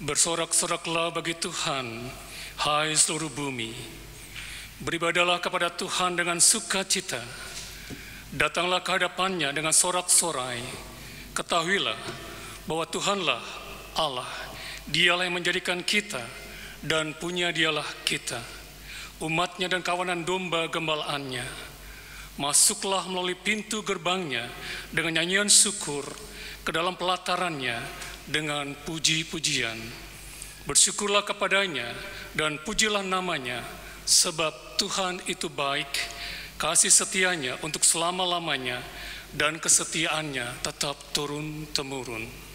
Bersorak-soraklah bagi Tuhan, hai seluruh bumi. Beribadahlah kepada Tuhan dengan sukacita. Datanglah ke hadapannya dengan sorak-sorai. Ketahuilah bahwa Tuhanlah Allah. Dialah yang menjadikan kita dan punya dialah kita, umatnya dan kawanan domba gembalaannya. Masuklah melalui pintu gerbangnya dengan nyanyian syukur, ke dalam pelatarannya dengan puji-pujian. Bersyukurlah kepadanya dan pujilah namanya, sebab Tuhan itu baik, kasih setianya untuk selama-lamanya, dan kesetiaannya tetap turun-temurun.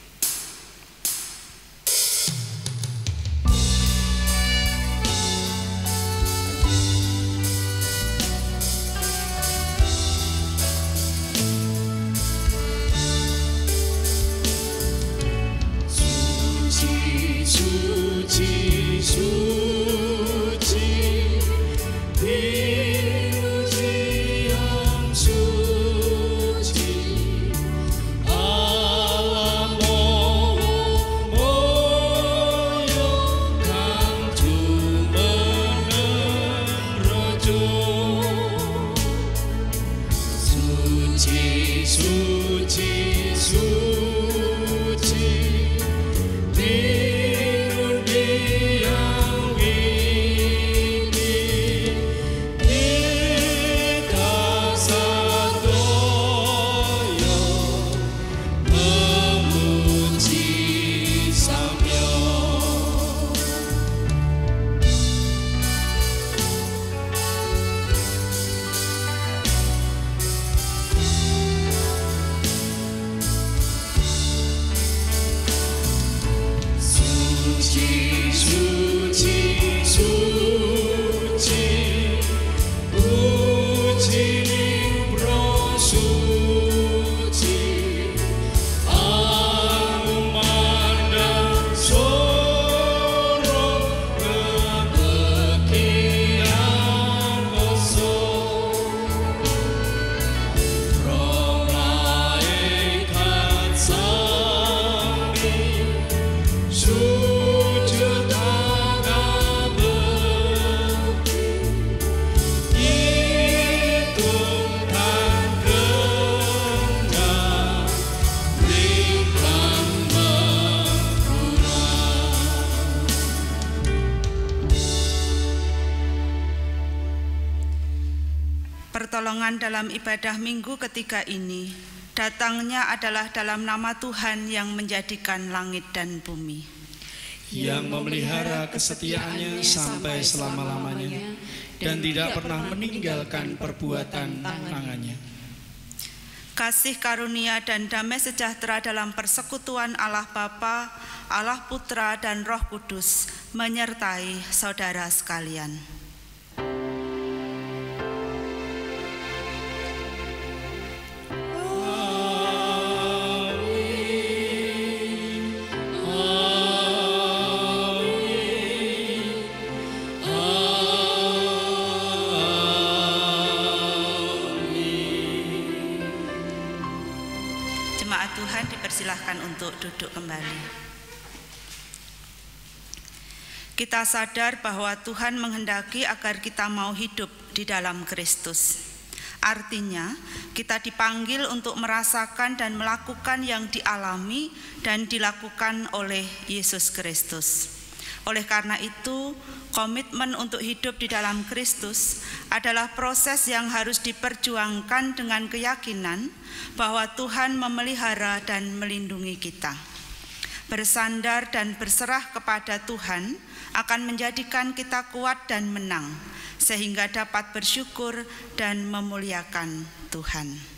Pertolongan dalam ibadah minggu ketiga ini datangnya adalah dalam nama Tuhan yang menjadikan langit dan bumi, yang memelihara kesetiaannya sampai selama-lamanya dan tidak pernah meninggalkan perbuatan tangannya. Kasih karunia dan damai sejahtera dalam persekutuan Allah Bapa, Allah Putra dan Roh Kudus menyertai saudara sekalian. Silahkan untuk duduk kembali. Kita sadar bahwa Tuhan menghendaki agar kita mau hidup di dalam Kristus. Artinya, kita dipanggil untuk merasakan dan melakukan yang dialami dan dilakukan oleh Yesus Kristus. Oleh karena itu, komitmen untuk hidup di dalam Kristus adalah proses yang harus diperjuangkan dengan keyakinan bahwa Tuhan memelihara dan melindungi kita. Bersandar dan berserah kepada Tuhan akan menjadikan kita kuat dan menang, sehingga dapat bersyukur dan memuliakan Tuhan.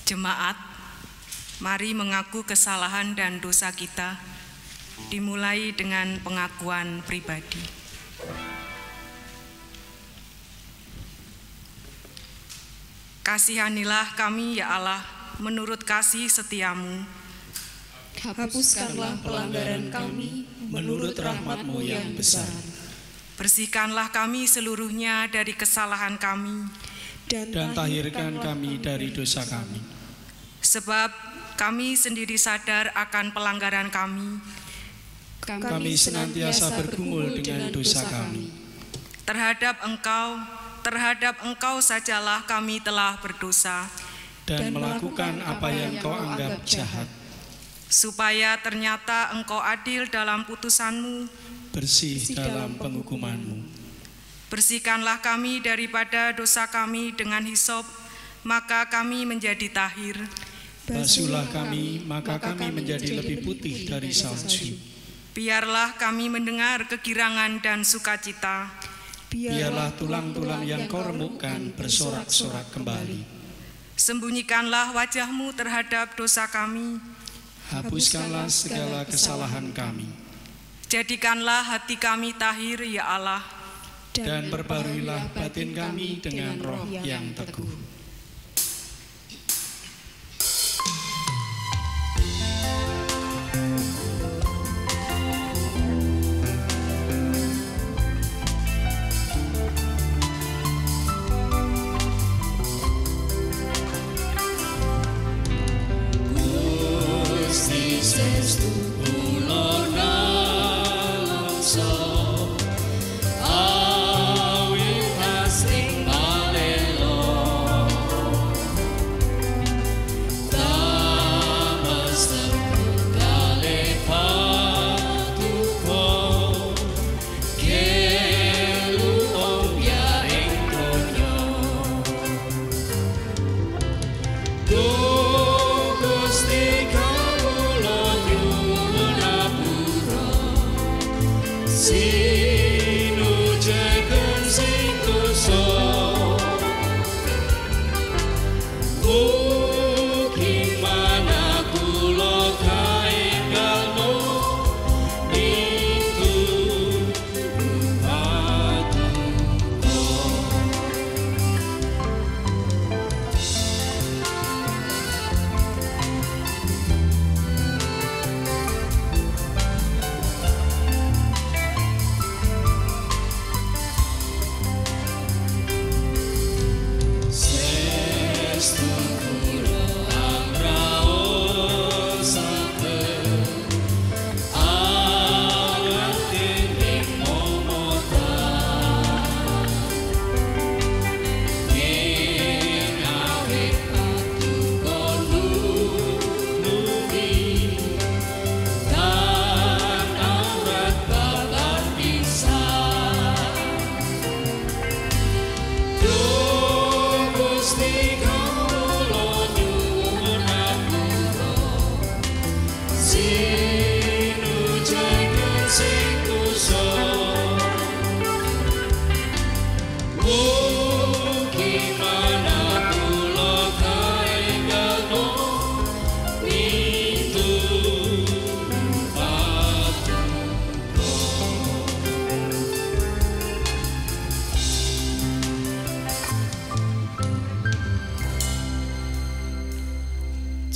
Jemaat, mari mengaku kesalahan dan dosa kita, dimulai dengan pengakuan pribadi. Kasihanilah kami ya Allah, menurut kasih setiamu. Hapuskanlah pelanggaran kami menurut rahmat-Mu yang besar. Bersihkanlah kami seluruhnya dari kesalahan kami, dan tahirkan kami dari dosa kami. Sebab kami sendiri sadar akan pelanggaran kami. Kami senantiasa bergumul dengan dosa kami. Terhadap Engkau sajalah kami telah berdosa, dan melakukan apa yang Kau anggap jahat. Supaya ternyata Engkau adil dalam putusan-Mu, bersih dalam penghukuman-Mu. Bersihkanlah kami daripada dosa kami dengan hisop, maka kami menjadi tahir. Basuhlah kami, maka kami menjadi lebih putih dari salju. Biarlah kami mendengar kegirangan dan sukacita. Biarlah tulang-tulang yang Kau remukkan bersorak-sorak kembali. Sembunyikanlah wajah-Mu terhadap dosa kami. Hapuskanlah segala kesalahan kami. Jadikanlah hati kami tahir ya Allah. Dan perbaruilah batin kami dengan roh yang teguh. Awit asling balelo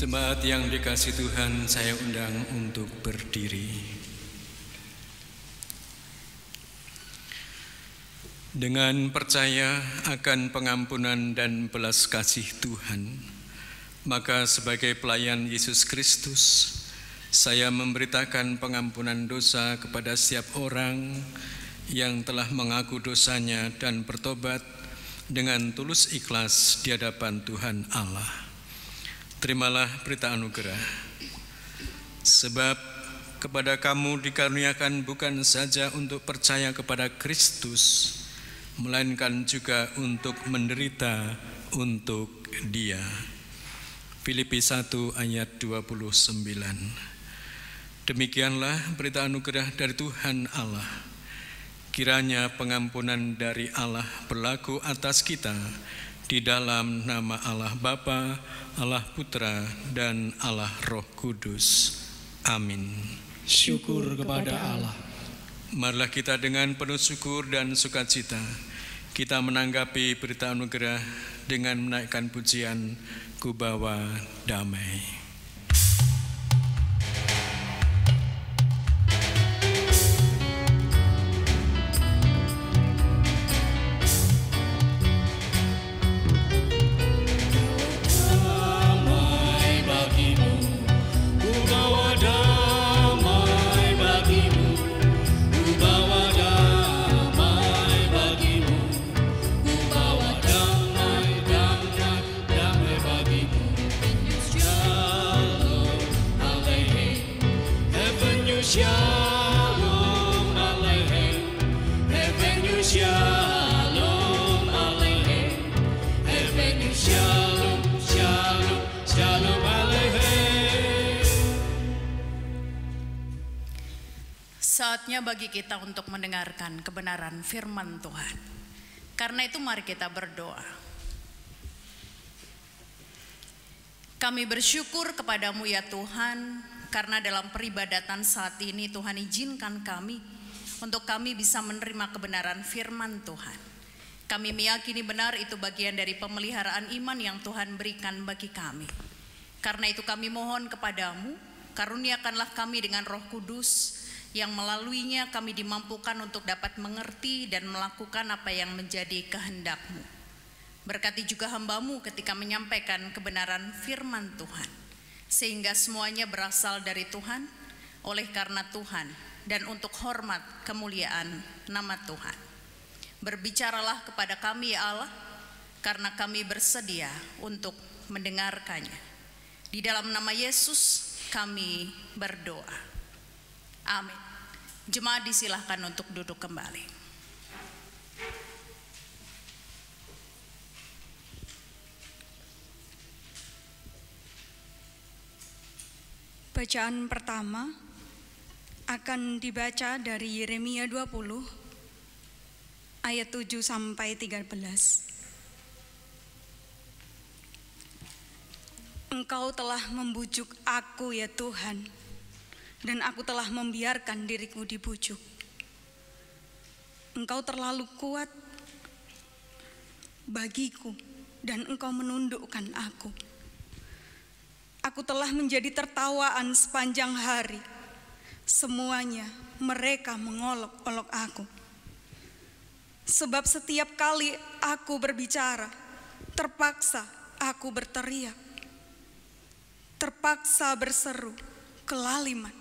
Jemaat yang dikasihi Tuhan, saya undang untuk berdiri. Dengan percaya akan pengampunan dan belas kasih Tuhan, maka sebagai pelayan Yesus Kristus, saya memberitakan pengampunan dosa kepada setiap orang yang telah mengaku dosanya dan bertobat dengan tulus ikhlas di hadapan Tuhan Allah. Terimalah berita anugerah, sebab kepada kamu dikaruniakan bukan saja untuk percaya kepada Kristus, melainkan juga untuk menderita untuk Dia. Filipi 1 ayat 29. Demikianlah berita anugerah dari Tuhan Allah. Kiranya pengampunan dari Allah berlaku atas kita di dalam nama Allah Bapa, Allah Putra, dan Allah Roh Kudus. Amin. Syukur kepada Allah. Marilah kita dengan penuh syukur dan sukacita kita menanggapi berita anugerah dengan menaikkan pujian Ku Bawa Damai. Saatnya bagi kita untuk mendengarkan kebenaran firman Tuhan. Karena itu mari kita berdoa. Kami bersyukur kepadamu ya Tuhan, karena dalam peribadatan saat ini Tuhan izinkan kami untuk kami bisa menerima kebenaran firman Tuhan. Kami meyakini benar itu bagian dari pemeliharaan iman yang Tuhan berikan bagi kami. Karena itu kami mohon kepadamu, karuniakanlah kami dengan Roh Kudus, yang melaluinya kami dimampukan untuk dapat mengerti dan melakukan apa yang menjadi kehendak-Mu. Berkati juga hamba-Mu ketika menyampaikan kebenaran firman Tuhan, sehingga semuanya berasal dari Tuhan, oleh karena Tuhan, dan untuk hormat kemuliaan nama Tuhan. Berbicaralah kepada kami ya Allah, karena kami bersedia untuk mendengarkannya. Di dalam nama Yesus kami berdoa. Amin. Jemaat disilahkan untuk duduk kembali. Bacaan pertama akan dibaca dari Yeremia 20 ayat 7 sampai 13. Engkau telah membujuk aku ya Tuhan, dan aku telah membiarkan diriku dibujuk. Engkau terlalu kuat bagiku, dan engkau menundukkan aku. Aku telah menjadi tertawaan sepanjang hari. Semuanya mereka mengolok-olok aku. Sebab setiap kali aku berbicara, terpaksa aku berteriak. Terpaksa berseru, kelaliman,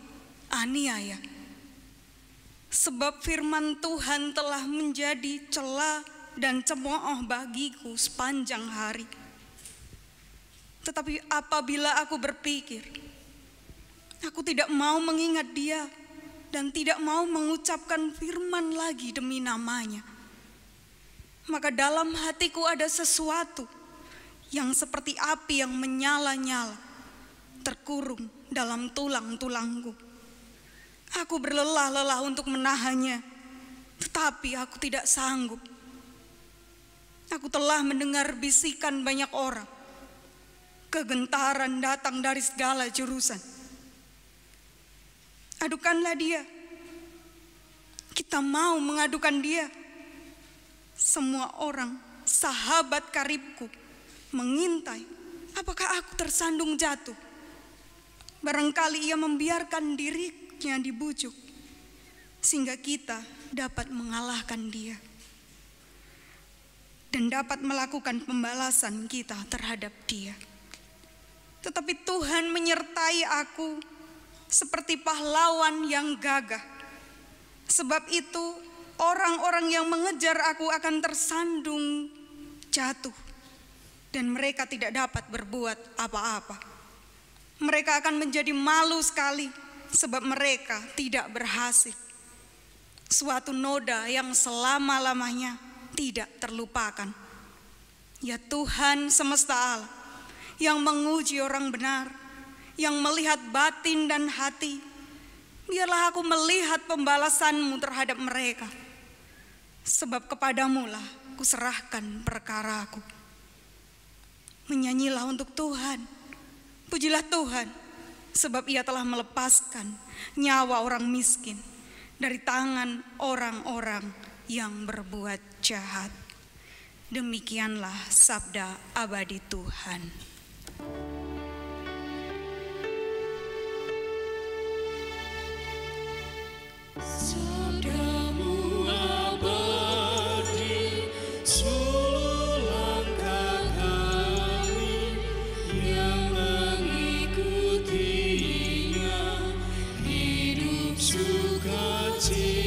aniaya. Sebab firman Tuhan telah menjadi cela dan cemooh bagiku sepanjang hari. Tetapi apabila aku berpikir, aku tidak mau mengingat Dia dan tidak mau mengucapkan firman lagi demi namanya, maka dalam hatiku ada sesuatu yang seperti api yang menyala-nyala, terkurung dalam tulang-tulangku. Aku berlelah-lelah untuk menahannya, tetapi aku tidak sanggup. Aku telah mendengar bisikan banyak orang. Kegentaran datang dari segala jurusan. Adukanlah dia. Kita mau mengadukan dia. Semua orang, sahabat karibku, mengintai apakah aku tersandung jatuh barangkali ia membiarkan dirinya dibujuk, sehingga kita dapat mengalahkan dia dan dapat melakukan pembalasan kita terhadap dia. Tetapi Tuhan menyertai aku seperti pahlawan yang gagah. Sebab itu orang-orang yang mengejar aku akan tersandung jatuh, dan mereka tidak dapat berbuat apa-apa. Mereka akan menjadi malu sekali sebab mereka tidak berhasil. Suatu noda yang selama-lamanya tidak terlupakan. Ya Tuhan semesta alam, yang menguji orang benar, yang melihat batin dan hati, biarlah aku melihat pembalasan-Mu terhadap mereka. Sebab kepadamu-lah kuserahkan perkaraku. Menyanyilah untuk Tuhan, pujilah Tuhan, sebab Ia telah melepaskan nyawa orang miskin dari tangan orang-orang yang berbuat jahat. Demikianlah sabda abadi Tuhan. Sabdamu abadi, seluruh langkah kami yang mengikutinya hidup sukacita.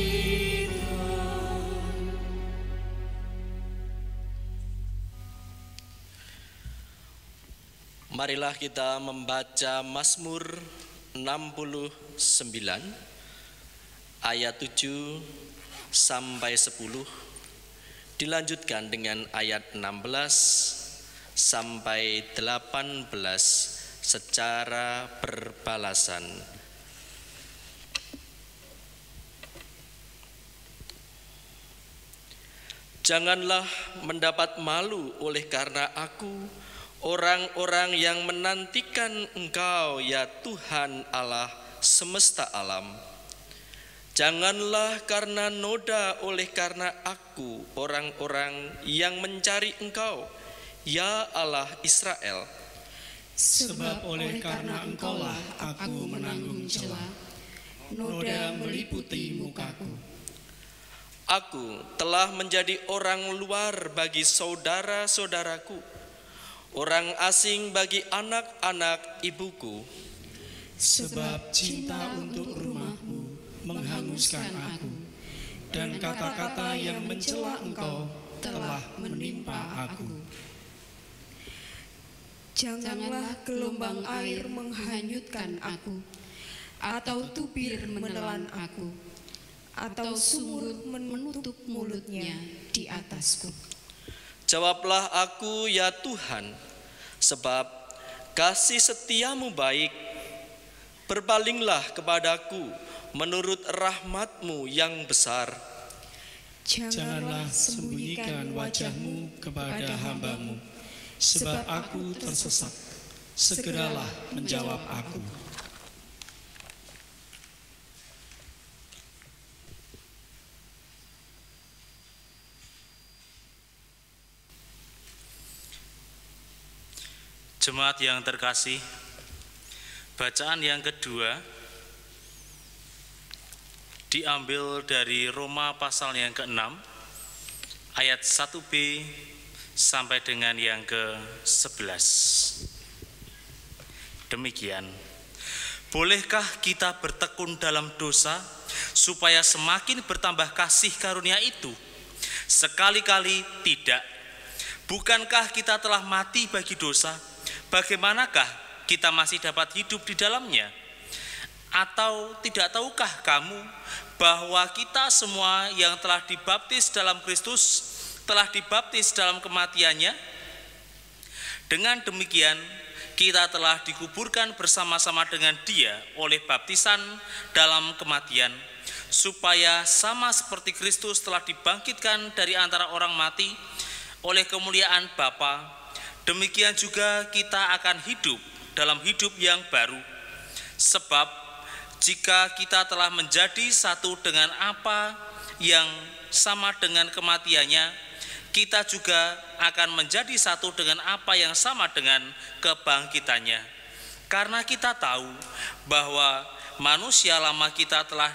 Marilah kita membaca Mazmur 69 ayat 7 sampai 10, dilanjutkan dengan ayat 16 sampai 18 secara berbalasan. Janganlah mendapat malu oleh karena aku, orang-orang yang menantikan Engkau, ya Tuhan Allah semesta alam. Janganlah karena noda oleh karena aku, orang-orang yang mencari Engkau, ya Allah Israel. Sebab oleh karena Engkaulah aku menanggung cela, noda meliputi mukaku. Aku telah menjadi orang luar bagi saudara-saudaraku, orang asing bagi anak-anak ibuku. Sebab cinta untuk rumah-Mu menghanguskan aku, dan kata-kata yang mencela Engkau telah menimpa aku. Janganlah gelombang air menghanyutkan aku, atau tubir menelan aku, atau sumur menutup mulutnya di atasku. Jawablah aku, ya Tuhan, sebab kasih setiamu baik. Berpalinglah kepadaku menurut rahmat-Mu yang besar. Janganlah sembunyikan wajah-Mu kepada hamba-Mu, sebab aku tersesat. Segeralah menjawab aku. Jemaat yang terkasih, bacaan yang kedua diambil dari Roma pasal yang ke-6 ayat 1b sampai dengan yang ke-11. Demikian, bolehkah kita bertekun dalam dosa supaya semakin bertambah kasih karunia itu? Sekali-kali tidak. Bukankah kita telah mati bagi dosa? Bagaimanakah kita masih dapat hidup di dalamnya? Atau tidak tahukah kamu bahwa kita semua yang telah dibaptis dalam Kristus telah dibaptis dalam kematiannya? Dengan demikian kita telah dikuburkan bersama-sama dengan Dia oleh baptisan dalam kematian, supaya sama seperti Kristus telah dibangkitkan dari antara orang mati oleh kemuliaan Bapa, demikian juga kita akan hidup dalam hidup yang baru. Sebab jika kita telah menjadi satu dengan apa yang sama dengan kematiannya, kita juga akan menjadi satu dengan apa yang sama dengan kebangkitannya. Karena kita tahu bahwa manusia lama kita telah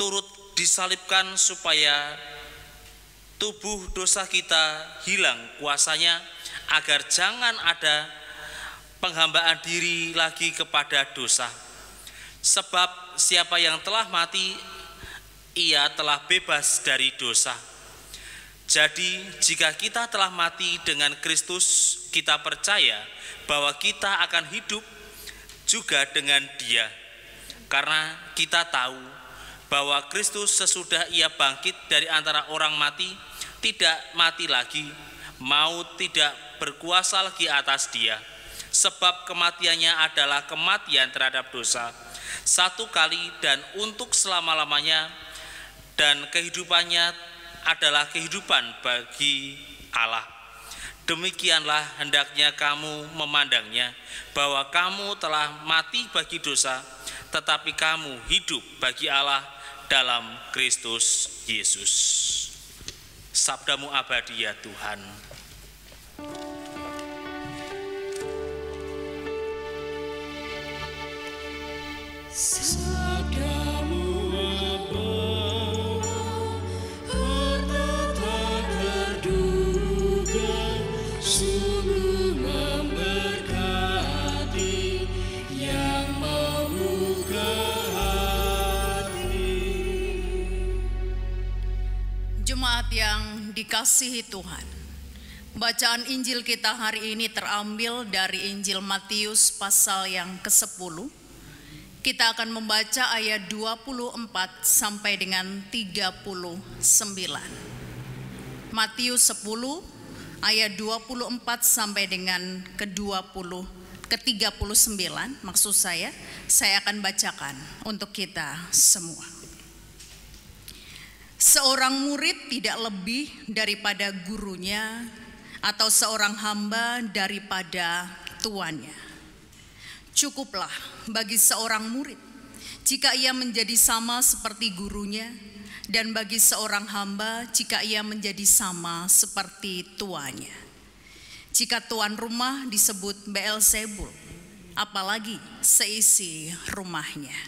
turut disalibkan supaya tubuh dosa kita hilang kuasanya, agar jangan ada penghambaan diri lagi kepada dosa. Sebab siapa yang telah mati, ia telah bebas dari dosa. Jadi jika kita telah mati dengan Kristus, kita percaya bahwa kita akan hidup juga dengan Dia. Karena kita tahu bahwa Kristus sesudah ia bangkit dari antara orang mati, tidak mati lagi, maut tidak berkuasa lagi atas Dia. Sebab kematiannya adalah kematian terhadap dosa, satu kali dan untuk selama-lamanya, dan kehidupannya adalah kehidupan bagi Allah. Demikianlah hendaknya kamu memandangnya, bahwa kamu telah mati bagi dosa, tetapi kamu hidup bagi Allah dalam Kristus Yesus. Sabdamu abadi ya Tuhan. Sabdamu Jemaat yang dikasihi Tuhan, bacaan Injil kita hari ini terambil dari Injil Matius pasal yang ke-10. Kita akan membaca ayat 24 sampai dengan 39. Matius 10 ayat 24 sampai dengan ke-39, maksud saya akan bacakan untuk kita semua. Seorang murid tidak lebih daripada gurunya, atau seorang hamba daripada tuannya. Cukuplah bagi seorang murid jika ia menjadi sama seperti gurunya, dan bagi seorang hamba jika ia menjadi sama seperti tuannya. Jika tuan rumah disebut Beelzebul, apalagi seisi rumahnya.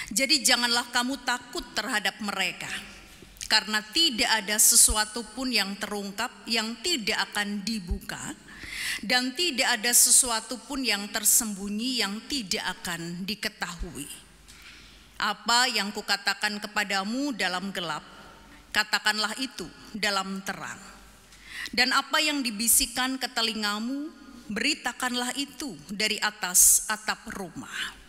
Jadi janganlah kamu takut terhadap mereka, karena tidak ada sesuatu pun yang terungkap yang tidak akan dibuka, dan tidak ada sesuatu pun yang tersembunyi yang tidak akan diketahui. Apa yang kukatakan kepadamu dalam gelap, katakanlah itu dalam terang. Dan apa yang dibisikkan ke telingamu, beritakanlah itu dari atas atap rumah.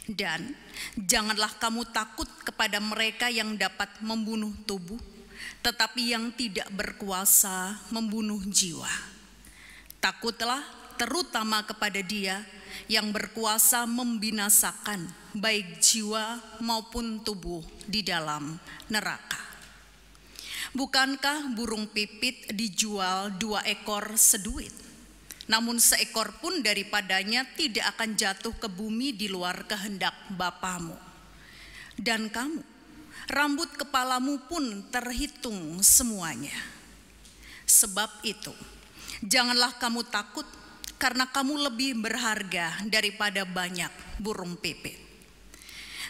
Dan janganlah kamu takut kepada mereka yang dapat membunuh tubuh, tetapi yang tidak berkuasa membunuh jiwa. Takutlah terutama kepada Dia yang berkuasa membinasakan baik jiwa maupun tubuh di dalam neraka. Bukankah burung pipit dijual 2 ekor seduit? Namun seekor pun daripadanya tidak akan jatuh ke bumi di luar kehendak Bapamu. Dan kamu, rambut kepalamu pun terhitung semuanya. Sebab itu, janganlah kamu takut, karena kamu lebih berharga daripada banyak burung pipit.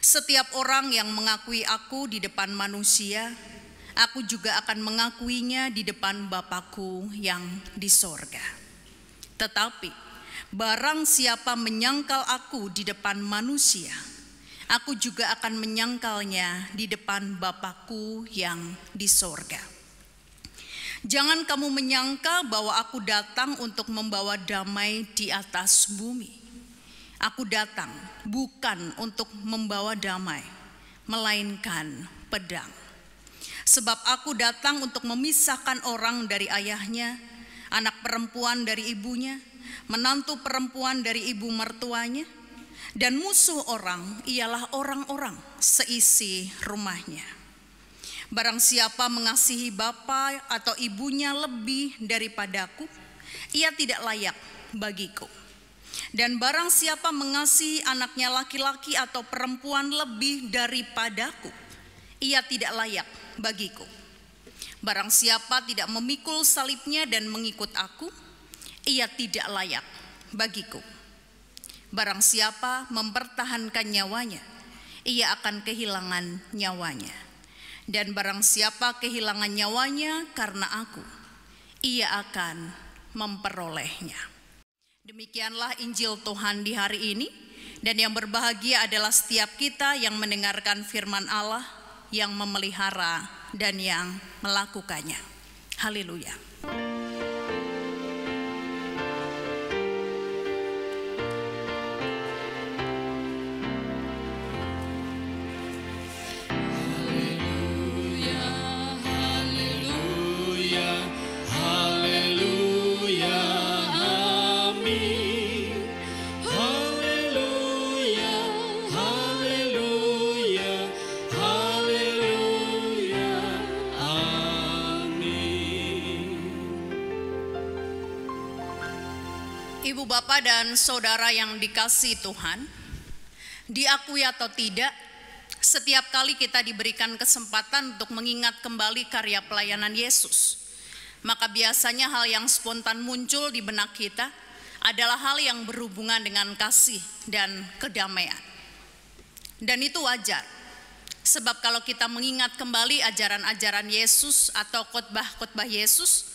Setiap orang yang mengakui aku di depan manusia, aku juga akan mengakuinya di depan Bapa-Ku yang di sorga. Tetapi barang siapa menyangkal aku di depan manusia, aku juga akan menyangkalnya di depan Bapa-Ku yang di sorga. Jangan kamu menyangka bahwa aku datang untuk membawa damai di atas bumi. Aku datang bukan untuk membawa damai, melainkan pedang. Sebab aku datang untuk memisahkan orang dari ayahnya, anak perempuan dari ibunya, menantu perempuan dari ibu mertuanya, dan musuh orang ialah orang-orang seisi rumahnya. Barang siapa mengasihi bapa atau ibunya lebih daripadaku, ia tidak layak bagiku. Dan barang siapa mengasihi anaknya laki-laki atau perempuan lebih daripadaku, ia tidak layak bagiku. Barang siapa tidak memikul salibnya dan mengikut aku, ia tidak layak bagiku. Barang siapa mempertahankan nyawanya, ia akan kehilangan nyawanya. Dan barang siapa kehilangan nyawanya karena aku, ia akan memperolehnya. Demikianlah Injil Tuhan di hari ini, dan yang berbahagia adalah setiap kita yang mendengarkan firman Allah, yang memelihara dan yang melakukannya. Haleluya. Ibu, bapak, dan saudara yang dikasihi Tuhan, diakui atau tidak, setiap kali kita diberikan kesempatan untuk mengingat kembali karya pelayanan Yesus, maka biasanya hal yang spontan muncul di benak kita adalah hal yang berhubungan dengan kasih dan kedamaian. Dan itu wajar, sebab kalau kita mengingat kembali ajaran-ajaran Yesus atau khotbah-khotbah Yesus,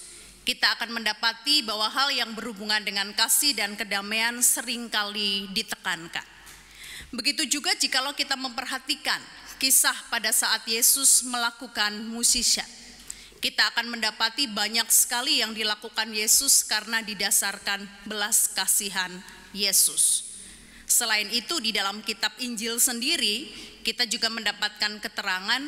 kita akan mendapati bahwa hal yang berhubungan dengan kasih dan kedamaian seringkali ditekankan. Begitu juga jikalau kita memperhatikan kisah pada saat Yesus melakukan mukjizat, kita akan mendapati banyak sekali yang dilakukan Yesus karena didasarkan belas kasihan Yesus. Selain itu, di dalam kitab Injil sendiri, kita juga mendapatkan keterangan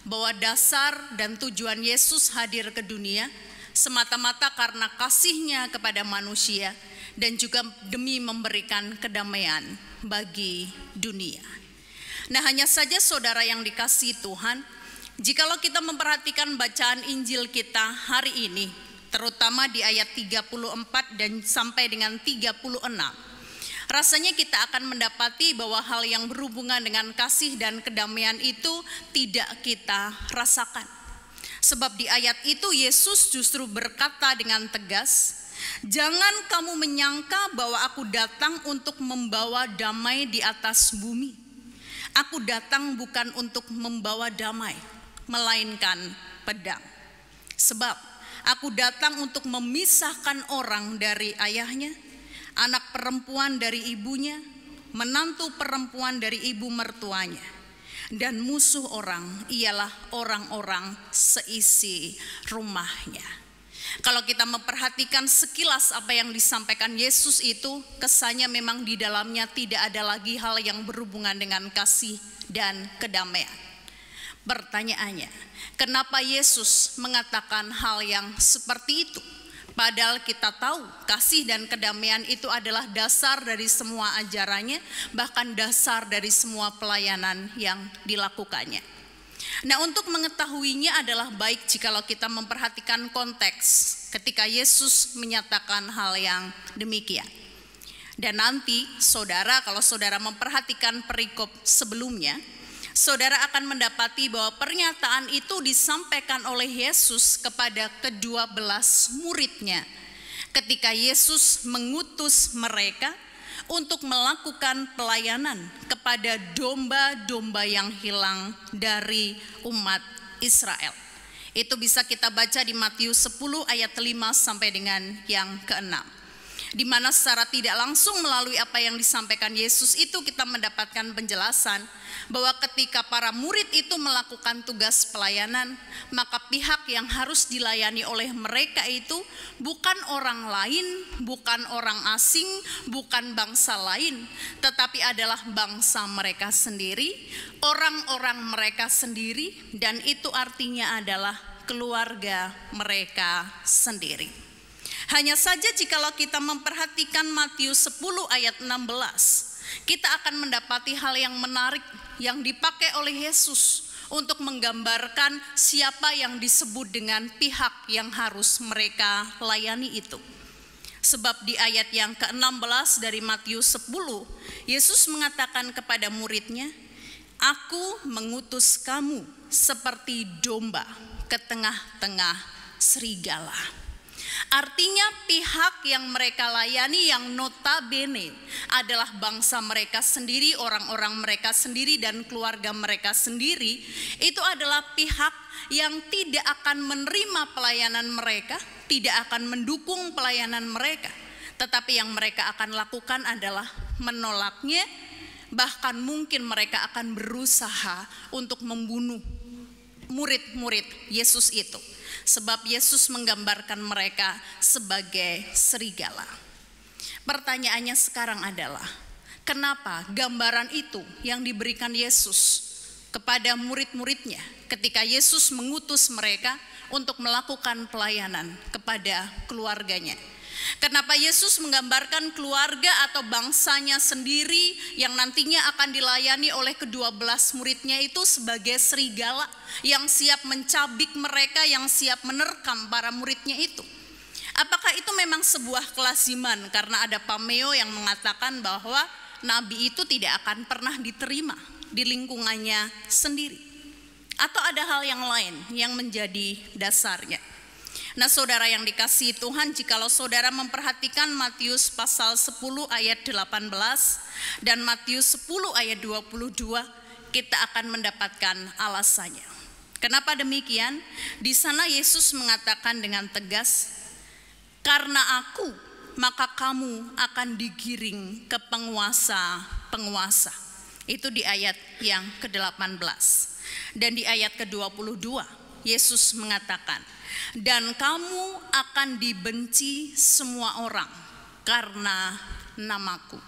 bahwa dasar dan tujuan Yesus hadir ke dunia semata-mata karena kasihnya kepada manusia dan juga demi memberikan kedamaian bagi dunia. Nah, hanya saja saudara yang dikasihi Tuhan, jikalau kita memperhatikan bacaan Injil kita hari ini, terutama di ayat 34 dan sampai dengan 36, rasanya kita akan mendapati bahwa hal yang berhubungan dengan kasih dan kedamaian itu tidak kita rasakan. Sebab di ayat itu Yesus justru berkata dengan tegas, "Jangan kamu menyangka bahwa aku datang untuk membawa damai di atas bumi. Aku datang bukan untuk membawa damai, melainkan pedang. Sebab aku datang untuk memisahkan orang dari ayahnya, anak perempuan dari ibunya, menantu perempuan dari ibu mertuanya. Dan musuh orang ialah orang-orang seisi rumahnya." Kalau kita memperhatikan sekilas apa yang disampaikan Yesus itu, kesannya memang di dalamnya tidak ada lagi hal yang berhubungan dengan kasih dan kedamaian. Pertanyaannya, kenapa Yesus mengatakan hal yang seperti itu? Padahal kita tahu kasih dan kedamaian itu adalah dasar dari semua ajarannya, bahkan dasar dari semua pelayanan yang dilakukannya. Nah, untuk mengetahuinya adalah baik jikalau kita memperhatikan konteks ketika Yesus menyatakan hal yang demikian. Dan nanti saudara, kalau saudara memperhatikan perikop sebelumnya, saudara akan mendapati bahwa pernyataan itu disampaikan oleh Yesus kepada ke-12 muridnya ketika Yesus mengutus mereka untuk melakukan pelayanan kepada domba-domba yang hilang dari umat Israel. Itu bisa kita baca di Matius 10 ayat 5 sampai dengan yang ke-6. Di mana secara tidak langsung melalui apa yang disampaikan Yesus itu kita mendapatkan penjelasan bahwa ketika para murid itu melakukan tugas pelayanan, maka pihak yang harus dilayani oleh mereka itu bukan orang lain, bukan orang asing, bukan bangsa lain, tetapi adalah bangsa mereka sendiri, orang-orang mereka sendiri, dan itu artinya adalah keluarga mereka sendiri. Hanya saja jikalau kita memperhatikan Matius 10 ayat 16, kita akan mendapati hal yang menarik yang dipakai oleh Yesus untuk menggambarkan siapa yang disebut dengan pihak yang harus mereka layani itu. Sebab di ayat yang ke-16 dari Matius 10, Yesus mengatakan kepada muridnya, "Aku mengutus kamu seperti domba ke tengah-tengah serigala." Artinya pihak yang mereka layani yang notabene adalah bangsa mereka sendiri, orang-orang mereka sendiri dan keluarga mereka sendiri, itu adalah pihak yang tidak akan menerima pelayanan mereka, tidak akan mendukung pelayanan mereka. Tetapi yang mereka akan lakukan adalah menolaknya, bahkan mungkin mereka akan berusaha untuk membunuh murid-murid Yesus itu. Sebab Yesus menggambarkan mereka sebagai serigala. Pertanyaannya sekarang adalah, kenapa gambaran itu yang diberikan Yesus kepada murid-muridnya ketika Yesus mengutus mereka untuk melakukan pelayanan kepada keluarganya? Kenapa Yesus menggambarkan keluarga atau bangsanya sendiri yang nantinya akan dilayani oleh ke-12 muridnya itu sebagai serigala yang siap mencabik mereka, yang siap menerkam para muridnya itu? Apakah itu memang sebuah kelaziman karena ada pameo yang mengatakan bahwa nabi itu tidak akan pernah diterima di lingkungannya sendiri? Atau ada hal yang lain yang menjadi dasarnya? Nah, saudara yang dikasihi Tuhan, jikalau saudara memperhatikan Matius pasal 10 ayat 18 dan Matius 10 ayat 22, kita akan mendapatkan alasannya. Kenapa demikian? Di sana Yesus mengatakan dengan tegas, "Karena aku, maka kamu akan digiring ke penguasa-penguasa." Itu di ayat yang ke-18. Dan di ayat ke-22, Yesus mengatakan, "Dan kamu akan dibenci semua orang karena namaku."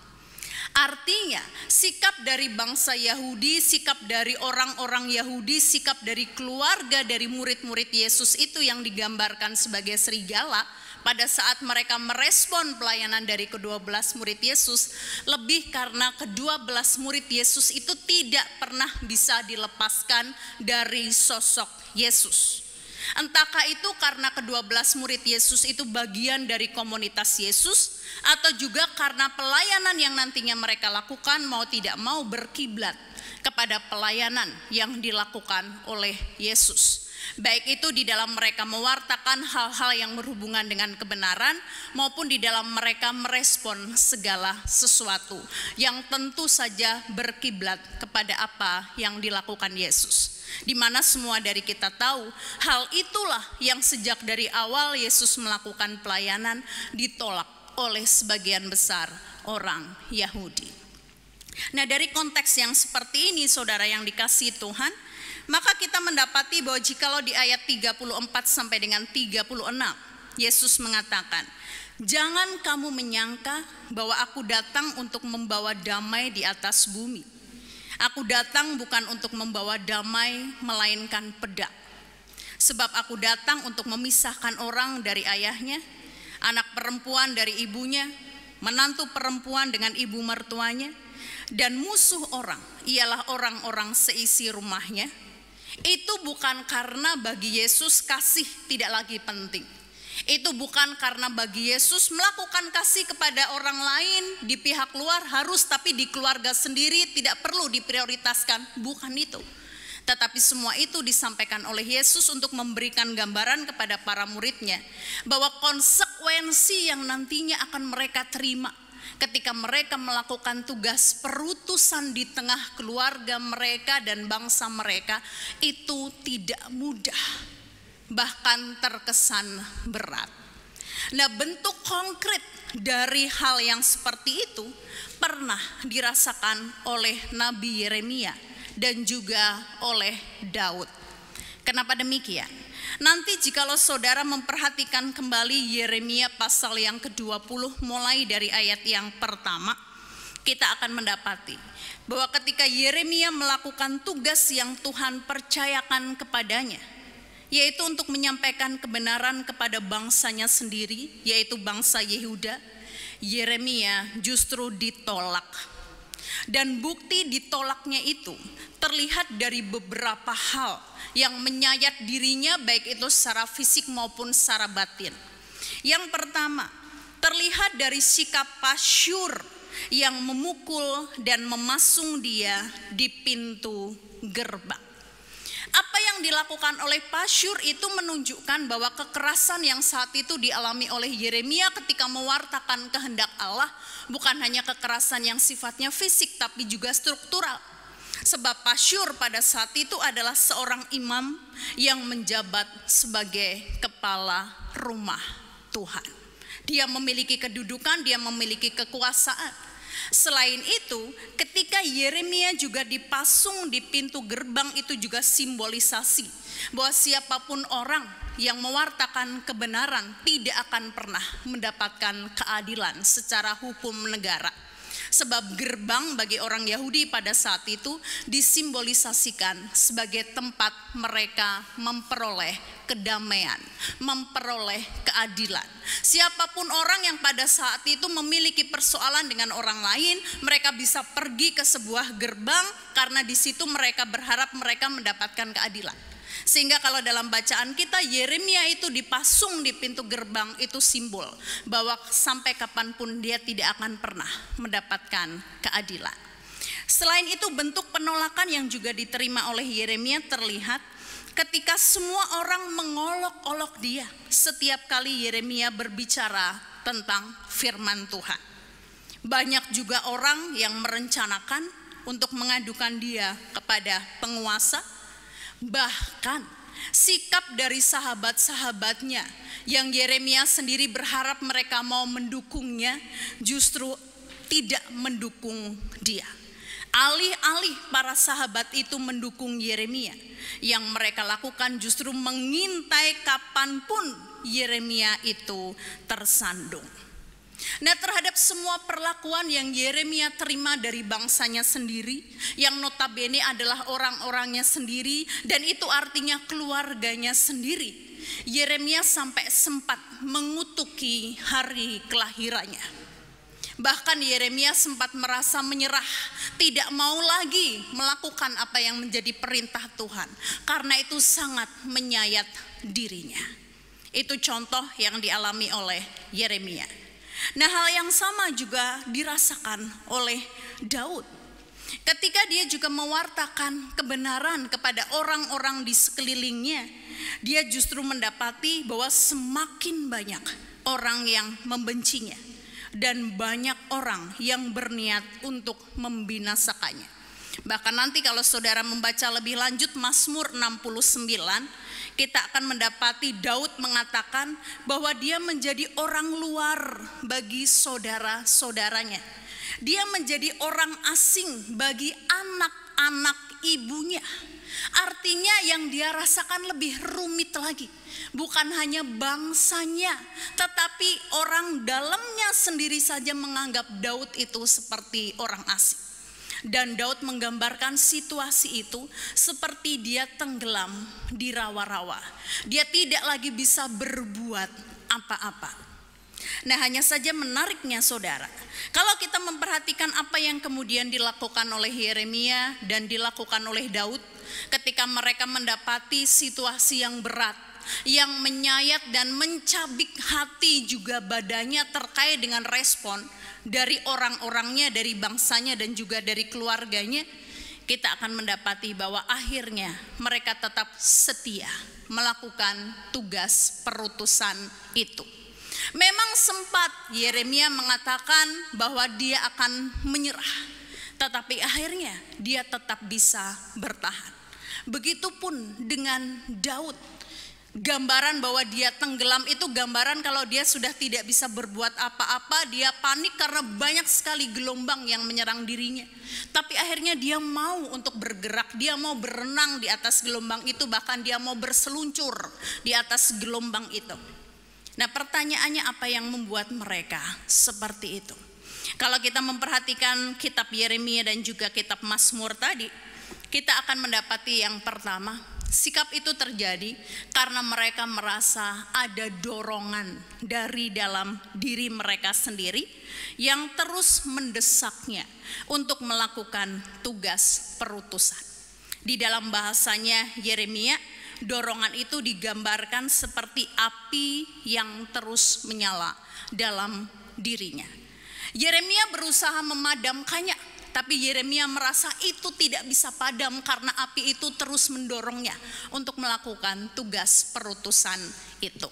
Artinya sikap dari bangsa Yahudi, sikap dari orang-orang Yahudi, sikap dari keluarga dari murid-murid Yesus itu yang digambarkan sebagai serigala pada saat mereka merespon pelayanan dari ke-12 murid Yesus, lebih karena ke-12 murid Yesus itu tidak pernah bisa dilepaskan dari sosok Yesus. Entahkah itu karena ke-12 murid Yesus itu bagian dari komunitas Yesus, atau juga karena pelayanan yang nantinya mereka lakukan mau tidak mau berkiblat kepada pelayanan yang dilakukan oleh Yesus. Baik itu di dalam mereka mewartakan hal-hal yang berhubungan dengan kebenaran, maupun di dalam mereka merespon segala sesuatu yang tentu saja berkiblat kepada apa yang dilakukan Yesus. Di mana semua dari kita tahu hal itulah yang sejak dari awal Yesus melakukan pelayanan ditolak oleh sebagian besar orang Yahudi. Nah, dari konteks yang seperti ini, saudara yang dikasihi Tuhan, maka kita mendapati bahwa jikalau di ayat 34 sampai dengan 36, Yesus mengatakan, "Jangan kamu menyangka bahwa aku datang untuk membawa damai di atas bumi. Aku datang bukan untuk membawa damai, melainkan pedang. Sebab aku datang untuk memisahkan orang dari ayahnya, anak perempuan dari ibunya, menantu perempuan dengan ibu mertuanya, dan musuh orang ialah orang-orang seisi rumahnya." Itu bukan karena bagi Yesus kasih tidak lagi penting. Itu bukan karena bagi Yesus melakukan kasih kepada orang lain di pihak luar harus, tapi di keluarga sendiri tidak perlu diprioritaskan. Bukan itu. Tetapi semua itu disampaikan oleh Yesus untuk memberikan gambaran kepada para muridnya bahwa konsekuensi yang nantinya akan mereka terima ketika mereka melakukan tugas perutusan di tengah keluarga mereka dan bangsa mereka itu tidak mudah, bahkan terkesan berat. Nah, bentuk konkret dari hal yang seperti itu pernah dirasakan oleh Nabi Yeremia dan juga oleh Daud. Kenapa demikian? Nanti jikalau saudara memperhatikan kembali Yeremia pasal yang ke-20 mulai dari ayat yang pertama, kita akan mendapati bahwa ketika Yeremia melakukan tugas yang Tuhan percayakan kepadanya, yaitu untuk menyampaikan kebenaran kepada bangsanya sendiri, yaitu bangsa Yehuda, Yeremia justru ditolak. Dan bukti ditolaknya itu terlihat dari beberapa hal yang menyayat dirinya, baik itu secara fisik maupun secara batin. Yang pertama, terlihat dari sikap Pasyur yang memukul dan memasung dia di pintu gerbang. Apa yang dilakukan oleh Pasyur itu menunjukkan bahwa kekerasan yang saat itu dialami oleh Yeremia ketika mewartakan kehendak Allah bukan hanya kekerasan yang sifatnya fisik tapi juga struktural. Sebab Pasyur pada saat itu adalah seorang imam yang menjabat sebagai kepala rumah Tuhan. Dia memiliki kedudukan, dia memiliki kekuasaan. Selain itu, ketika Yeremia juga dipasung di pintu gerbang, itu juga simbolisasi bahwa siapapun orang yang mewartakan kebenaran tidak akan pernah mendapatkan keadilan secara hukum negara. Sebab gerbang bagi orang Yahudi pada saat itu disimbolisasikan sebagai tempat mereka memperoleh kedamaian, memperoleh keadilan. Siapapun orang yang pada saat itu memiliki persoalan dengan orang lain, mereka bisa pergi ke sebuah gerbang karena di situ mereka berharap mereka mendapatkan keadilan. Sehingga kalau dalam bacaan kita, Yeremia itu dipasung di pintu gerbang, itu simbol bahwa sampai kapanpun dia tidak akan pernah mendapatkan keadilan. Selain itu, bentuk penolakan yang juga diterima oleh Yeremia terlihat ketika semua orang mengolok-olok dia setiap kali Yeremia berbicara tentang firman Tuhan. Banyak juga orang yang merencanakan untuk mengadukan dia kepada penguasa. Bahkan sikap dari sahabat-sahabatnya yang Yeremia sendiri berharap mereka mau mendukungnya justru tidak mendukung dia. Alih-alih para sahabat itu mendukung Yeremia, yang mereka lakukan justru mengintai kapanpun Yeremia itu tersandung. Nah, terhadap semua perlakuan yang Yeremia terima dari bangsanya sendiri, yang notabene adalah orang-orangnya sendiri, dan itu artinya keluarganya sendiri, Yeremia sampai sempat mengutuki hari kelahirannya. Bahkan Yeremia sempat merasa menyerah, tidak mau lagi melakukan apa yang menjadi perintah Tuhan, karena itu sangat menyayat dirinya. Itu contoh yang dialami oleh Yeremia. Nah, hal yang sama juga dirasakan oleh Daud. Ketika dia juga mewartakan kebenaran kepada orang-orang di sekelilingnya, dia justru mendapati bahwa semakin banyak orang yang membencinya dan banyak orang yang berniat untuk membinasakannya. Bahkan nanti kalau saudara membaca lebih lanjut Mazmur 69, kita akan mendapati Daud mengatakan bahwa dia menjadi orang luar bagi saudara-saudaranya. Dia menjadi orang asing bagi anak-anak ibunya. Artinya yang dia rasakan lebih rumit lagi. Bukan hanya bangsanya, tetapi orang dalamnya sendiri saja menganggap Daud itu seperti orang asing. Dan Daud menggambarkan situasi itu seperti dia tenggelam di rawa-rawa. Dia tidak lagi bisa berbuat apa-apa. Nah, hanya saja menariknya saudara, kalau kita memperhatikan apa yang kemudian dilakukan oleh Yeremia dan dilakukan oleh Daud ketika mereka mendapati situasi yang berat, yang menyayat dan mencabik hati juga badannya terkait dengan respon dari orang-orangnya, dari bangsanya dan juga dari keluarganya, kita akan mendapati bahwa akhirnya mereka tetap setia melakukan tugas perutusan itu. Memang sempat Yeremia mengatakan bahwa dia akan menyerah, tetapi akhirnya dia tetap bisa bertahan. Begitupun dengan Daud. Gambaran bahwa dia tenggelam itu gambaran kalau dia sudah tidak bisa berbuat apa-apa, dia panik karena banyak sekali gelombang yang menyerang dirinya. Tapi akhirnya dia mau untuk bergerak, dia mau berenang di atas gelombang itu, bahkan dia mau berseluncur di atas gelombang itu. Nah, pertanyaannya apa yang membuat mereka seperti itu? Kalau kita memperhatikan kitab Yeremia dan juga kitab Mazmur tadi, kita akan mendapati yang pertama, sikap itu terjadi karena mereka merasa ada dorongan dari dalam diri mereka sendiri yang terus mendesaknya untuk melakukan tugas perutusan. Di dalam bahasanya Yeremia, dorongan itu digambarkan seperti api yang terus menyala dalam dirinya. Yeremia berusaha memadamkannya, Tapi Yeremia merasa itu tidak bisa padam karena api itu terus mendorongnya untuk melakukan tugas perutusan itu.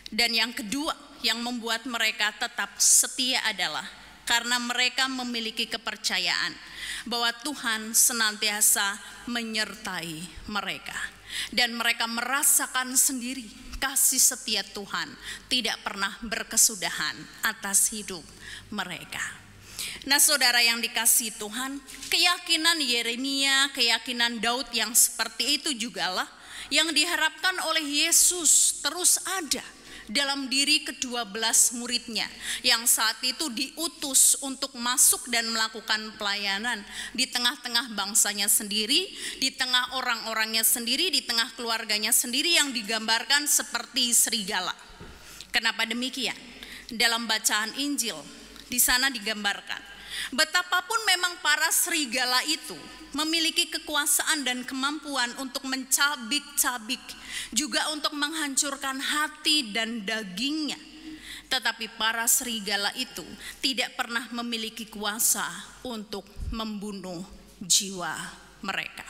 Dan yang kedua yang membuat mereka tetap setia adalah karena mereka memiliki kepercayaan bahwa Tuhan senantiasa menyertai mereka. Dan mereka merasakan sendiri kasih setia Tuhan tidak pernah berkesudahan atas hidup mereka. Nah, saudara yang dikasihi Tuhan, keyakinan Yeremia, keyakinan Daud yang seperti itu jugalah yang diharapkan oleh Yesus terus ada dalam diri ke-12 muridnya yang saat itu diutus untuk masuk dan melakukan pelayanan di tengah-tengah bangsanya sendiri, di tengah orang-orangnya sendiri, di tengah keluarganya sendiri yang digambarkan seperti serigala. Kenapa demikian? Dalam bacaan Injil di sana digambarkan betapapun memang para serigala itu memiliki kekuasaan dan kemampuan untuk mencabik-cabik, juga untuk menghancurkan hati dan dagingnya. Tetapi para serigala itu tidak pernah memiliki kuasa untuk membunuh jiwa mereka.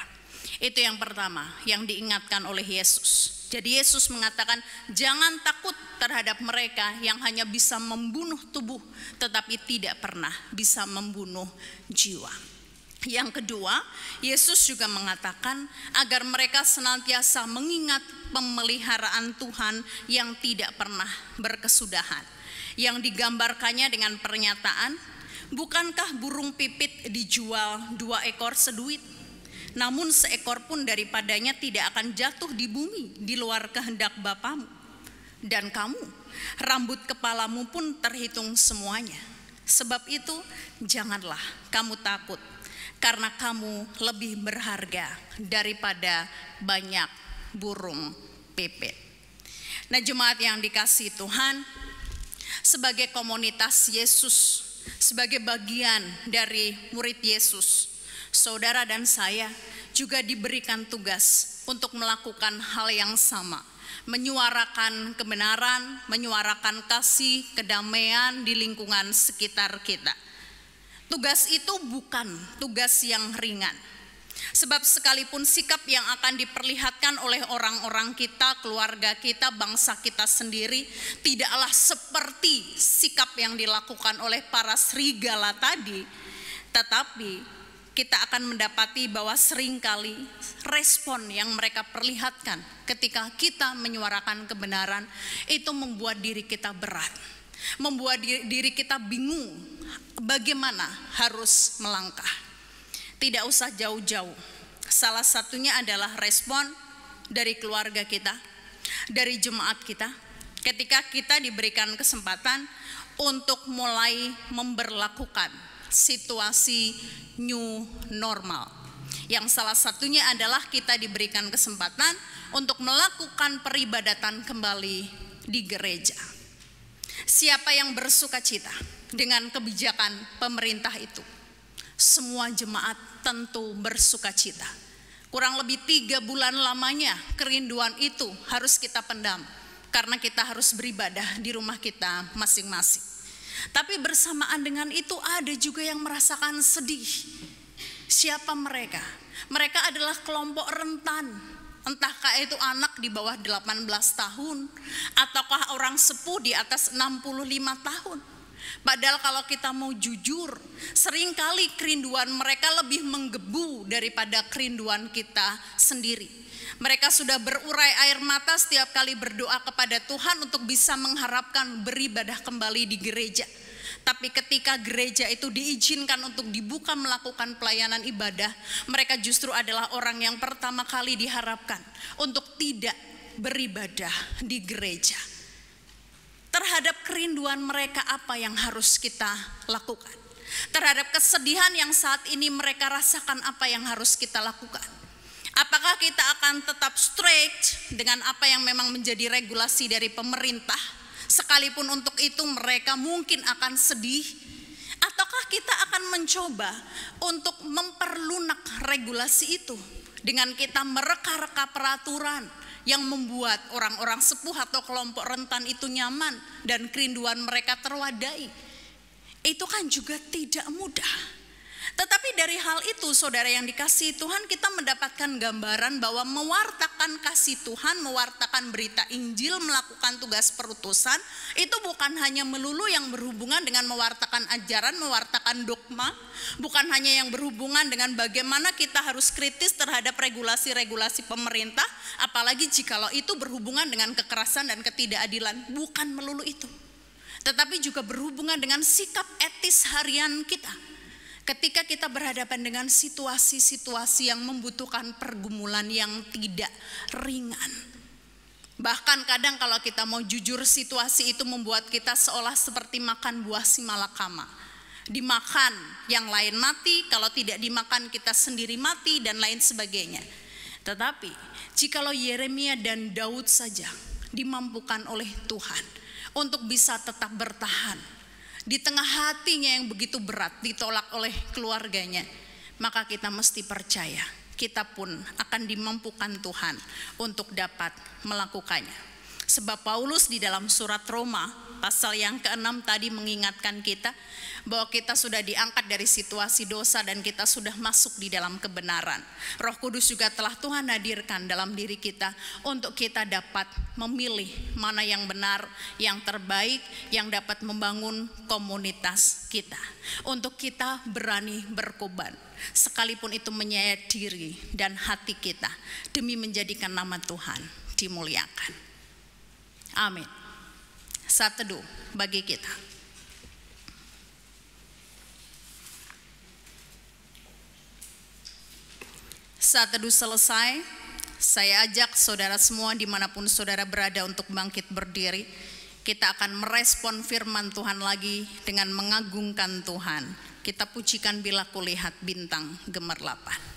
Itu yang pertama yang diingatkan oleh Yesus. Jadi Yesus mengatakan jangan takut terhadap mereka yang hanya bisa membunuh tubuh tetapi tidak pernah bisa membunuh jiwa. Yang kedua, Yesus juga mengatakan agar mereka senantiasa mengingat pemeliharaan Tuhan yang tidak pernah berkesudahan. Yang digambarkannya dengan pernyataan, bukankah burung pipit dijual 2 ekor seduit? Namun seekor pun daripadanya tidak akan jatuh di bumi di luar kehendak Bapamu. Dan kamu, rambut kepalamu pun terhitung semuanya. Sebab itu janganlah kamu takut, karena kamu lebih berharga daripada banyak burung pipit. Nah, jemaat yang dikasihi Tuhan, sebagai komunitas Yesus, sebagai bagian dari murid Yesus, saudara dan saya juga diberikan tugas untuk melakukan hal yang sama, menyuarakan kebenaran, menyuarakan kasih, kedamaian di lingkungan sekitar kita. Tugas itu bukan tugas yang ringan. Sebab sekalipun sikap yang akan diperlihatkan oleh orang-orang kita, keluarga kita, bangsa kita sendiri tidaklah seperti sikap yang dilakukan oleh para serigala tadi, tetapi kita akan mendapati bahwa seringkali respon yang mereka perlihatkan ketika kita menyuarakan kebenaran itu membuat diri kita berat, membuat diri kita bingung bagaimana harus melangkah. Tidak usah jauh-jauh, salah satunya adalah respon dari keluarga kita, dari jemaat kita, ketika kita diberikan kesempatan untuk mulai memberlakukan situasi new normal, yang salah satunya adalah kita diberikan kesempatan untuk melakukan peribadatan kembali di gereja. Siapa yang bersuka cita dengan kebijakan pemerintah itu? Semua jemaat tentu bersuka cita. Kurang lebih 3 bulan lamanya kerinduan itu harus kita pendam, karena kita harus beribadah di rumah kita masing-masing. Tapi bersamaan dengan itu ada juga yang merasakan sedih. Siapa mereka? Mereka adalah kelompok rentan. Entahkah itu anak di bawah 18 tahun ataukah orang sepuh di atas 65 tahun. Padahal kalau kita mau jujur, seringkali kerinduan mereka lebih menggebu daripada kerinduan kita sendiri. Mereka sudah berurai air mata setiap kali berdoa kepada Tuhan untuk bisa mengharapkan beribadah kembali di gereja. Tapi ketika gereja itu diizinkan untuk dibuka melakukan pelayanan ibadah, mereka justru adalah orang yang pertama kali diharapkan untuk tidak beribadah di gereja. Terhadap kerinduan mereka, apa yang harus kita lakukan? Terhadap kesedihan yang saat ini mereka rasakan, apa yang harus kita lakukan? Apakah kita akan tetap strict dengan apa yang memang menjadi regulasi dari pemerintah, sekalipun untuk itu mereka mungkin akan sedih? Ataukah kita akan mencoba untuk memperlunak regulasi itu dengan kita mereka-reka peraturan yang membuat orang-orang sepuh atau kelompok rentan itu nyaman dan kerinduan mereka terwadai? Itu kan juga tidak mudah. Tetapi dari hal itu, saudara yang dikasihi Tuhan, kita mendapatkan gambaran bahwa mewartakan kasih Tuhan, mewartakan berita Injil, melakukan tugas perutusan, itu bukan hanya melulu yang berhubungan dengan mewartakan ajaran, mewartakan dogma, bukan hanya yang berhubungan dengan bagaimana kita harus kritis terhadap regulasi-regulasi pemerintah, apalagi jikalau itu berhubungan dengan kekerasan dan ketidakadilan, bukan melulu itu. Tetapi juga berhubungan dengan sikap etis harian kita. Ketika kita berhadapan dengan situasi-situasi yang membutuhkan pergumulan yang tidak ringan. Bahkan kadang kalau kita mau jujur, situasi itu membuat kita seolah seperti makan buah simalakama. Dimakan, yang lain mati, kalau tidak dimakan kita sendiri mati, dan lain sebagainya. Tetapi jikalau Yeremia dan Daud saja dimampukan oleh Tuhan untuk bisa tetap bertahan di tengah hatinya yang begitu berat, ditolak oleh keluarganya, maka kita mesti percaya kita pun akan dimampukan Tuhan untuk dapat melakukannya. Sebab Paulus di dalam surat Roma pasal yang ke-6 tadi mengingatkan kita bahwa kita sudah diangkat dari situasi dosa dan kita sudah masuk di dalam kebenaran. Roh Kudus juga telah Tuhan hadirkan dalam diri kita untuk kita dapat memilih mana yang benar, yang terbaik, yang dapat membangun komunitas kita. Untuk kita berani berkorban, sekalipun itu menyayat diri dan hati kita demi menjadikan nama Tuhan dimuliakan. Amin. Saat teduh bagi kita. Saat teduh selesai, saya ajak saudara semua dimanapun saudara berada untuk bangkit berdiri. Kita akan merespon firman Tuhan lagi dengan mengagungkan Tuhan. Kita pujikan Bila Kulihat bintang gemerlapan.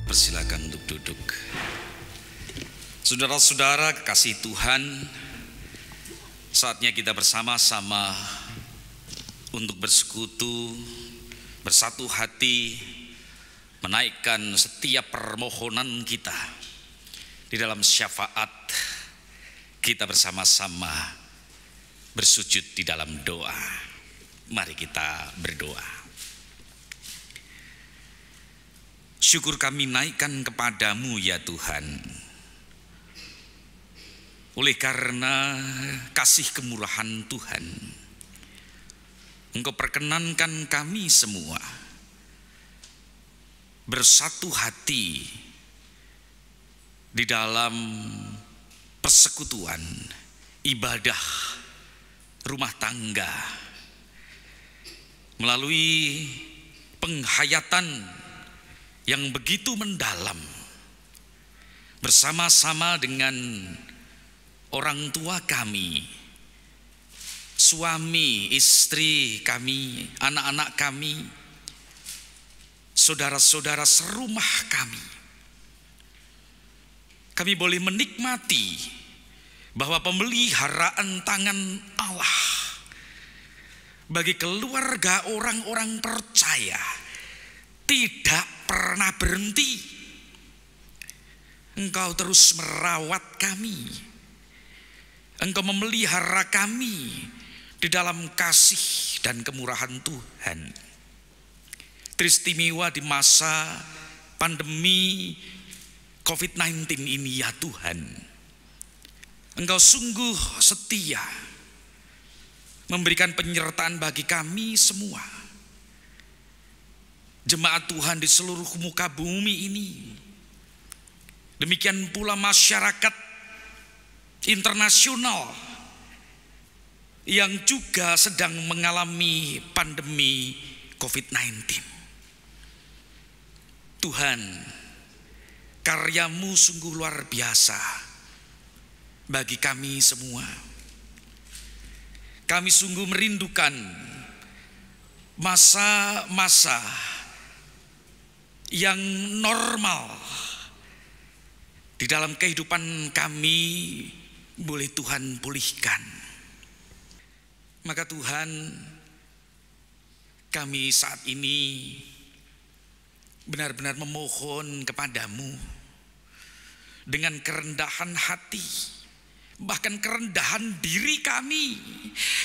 Persilakan untuk duduk. Saudara-saudara kekasih Tuhan, saatnya kita bersama-sama untuk bersekutu, bersatu hati, menaikkan setiap permohonan kita di dalam syafaat. Kita bersama-sama bersujud di dalam doa. Mari kita berdoa. Syukur kami naikkan kepadamu ya Tuhan, oleh karena kasih kemurahan Tuhan, Engkau perkenankan kami semua bersatu hati di dalam persekutuan, ibadah, rumah tangga, melalui penghayatan yang begitu mendalam bersama-sama dengan orang tua kami, suami, istri kami, anak-anak kami, saudara-saudara serumah kami. Kami boleh menikmati bahwa pemeliharaan tangan Allah bagi keluarga orang-orang percaya tidak pernah berhenti. Engkau terus merawat kami, Engkau memelihara kami di dalam kasih dan kemurahan Tuhan. Teristimewa di masa pandemi COVID-19 ini ya Tuhan, Engkau sungguh setia memberikan penyertaan bagi kami semua, jemaat Tuhan di seluruh muka bumi ini. Demikian pula masyarakat internasional yang juga sedang mengalami pandemi COVID-19. Tuhan, karyamu sungguh luar biasa bagi kami semua. Kami sungguh merindukan masa-masa yang normal di dalam kehidupan kami boleh Tuhan pulihkan. Maka Tuhan, kami saat ini benar-benar memohon kepadamu dengan kerendahan hati, bahkan kerendahan diri kami.